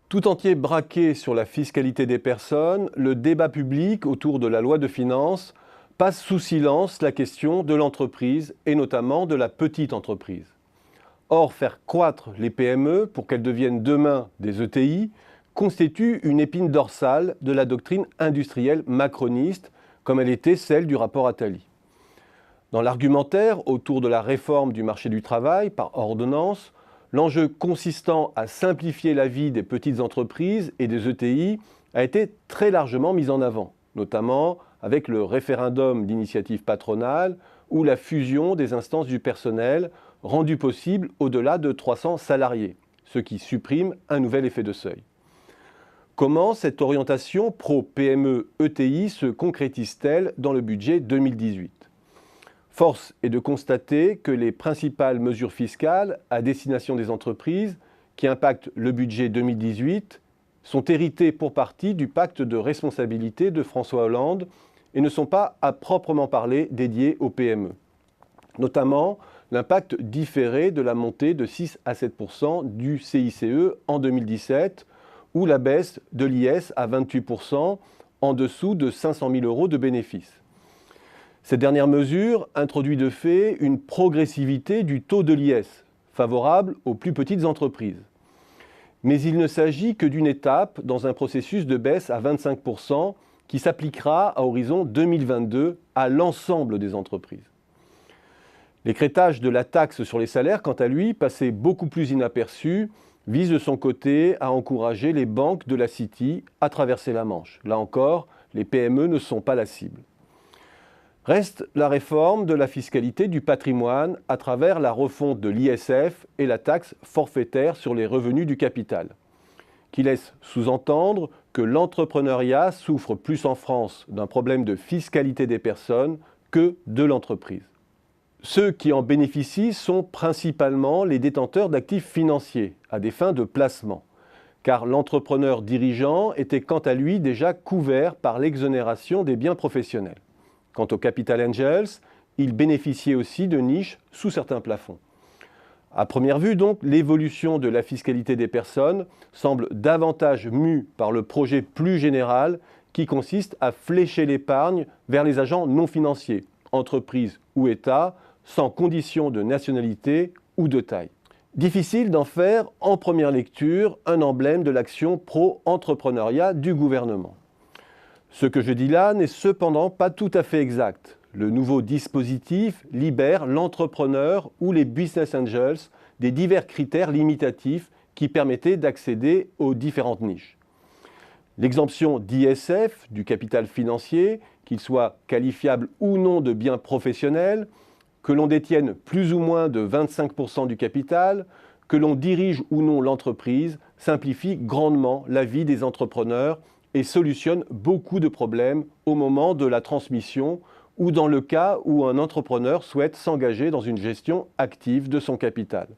Tout entier braqué sur la fiscalité des personnes, le débat public autour de la loi de finances passe sous silence la question de l'entreprise et notamment de la petite entreprise. Or, faire croître les PME pour qu'elles deviennent demain des ETI constitue une épine dorsale de la doctrine industrielle macroniste, comme elle était celle du rapport Attali. Dans l'argumentaire autour de la réforme du marché du travail par ordonnance, l'enjeu consistant à simplifier la vie des petites entreprises et des ETI a été très largement mis en avant, notamment avec le référendum d'initiative patronale ou la fusion des instances du personnel rendue possible au-delà de 300 salariés, ce qui supprime un nouvel effet de seuil. Comment cette orientation pro-PME-ETI se concrétise-t-elle dans le budget 2018 ? Force est de constater que les principales mesures fiscales à destination des entreprises qui impactent le budget 2018 sont héritées pour partie du pacte de responsabilité de François Hollande et ne sont pas à proprement parler dédiées aux PME. Notamment l'impact différé de la montée de 6 à 7% du CICE en 2017 ou la baisse de l'IS à 28% en dessous de 500 000 € de bénéfices. Cette dernière mesure introduit de fait une progressivité du taux de l'IS, favorable aux plus petites entreprises. Mais il ne s'agit que d'une étape dans un processus de baisse à 25% qui s'appliquera à horizon 2022 à l'ensemble des entreprises. L'écrêtage de la taxe sur les salaires, quant à lui, passé beaucoup plus inaperçu, vise de son côté à encourager les banques de la City à traverser la Manche. Là encore, les PME ne sont pas la cible. Reste la réforme de la fiscalité du patrimoine à travers la refonte de l'ISF et la taxe forfaitaire sur les revenus du capital, qui laisse sous-entendre que l'entrepreneuriat souffre plus en France d'un problème de fiscalité des personnes que de l'entreprise. Ceux qui en bénéficient sont principalement les détenteurs d'actifs financiers à des fins de placement, car l'entrepreneur dirigeant était quant à lui déjà couvert par l'exonération des biens professionnels. Quant aux Capital Angels, ils bénéficiaient aussi de niches sous certains plafonds. À première vue, donc, l'évolution de la fiscalité des personnes semble davantage mue par le projet plus général qui consiste à flécher l'épargne vers les agents non financiers, entreprises ou États, sans condition de nationalité ou de taille. Difficile d'en faire, en première lecture, un emblème de l'action pro-entrepreneuriat du gouvernement. Ce que je dis là n'est cependant pas tout à fait exact. Le nouveau dispositif libère l'entrepreneur ou les business angels des divers critères limitatifs qui permettaient d'accéder aux différentes niches. L'exemption d'ISF, du capital financier, qu'il soit qualifiable ou non de bien professionnel, que l'on détienne plus ou moins de 25% du capital, que l'on dirige ou non l'entreprise, simplifie grandement la vie des entrepreneurs et solutionne beaucoup de problèmes au moment de la transmission ou dans le cas où un entrepreneur souhaite s'engager dans une gestion active de son capital.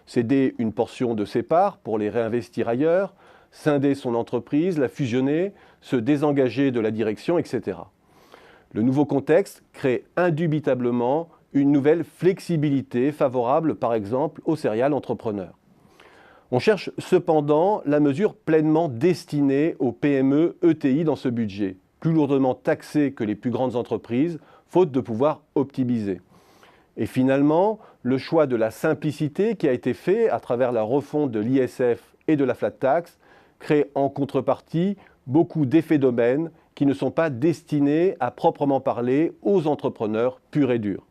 Céder une portion de ses parts pour les réinvestir ailleurs, scinder son entreprise, la fusionner, se désengager de la direction, etc. Le nouveau contexte crée indubitablement une nouvelle flexibilité favorable par exemple aux serial entrepreneurs. On cherche cependant la mesure pleinement destinée aux PME ETI dans ce budget, plus lourdement taxées que les plus grandes entreprises, faute de pouvoir optimiser. Et finalement, le choix de la simplicité qui a été fait à travers la refonte de l'ISF et de la flat tax crée en contrepartie beaucoup d'effets d'aubaine qui ne sont pas destinés à proprement parler aux entrepreneurs purs et durs.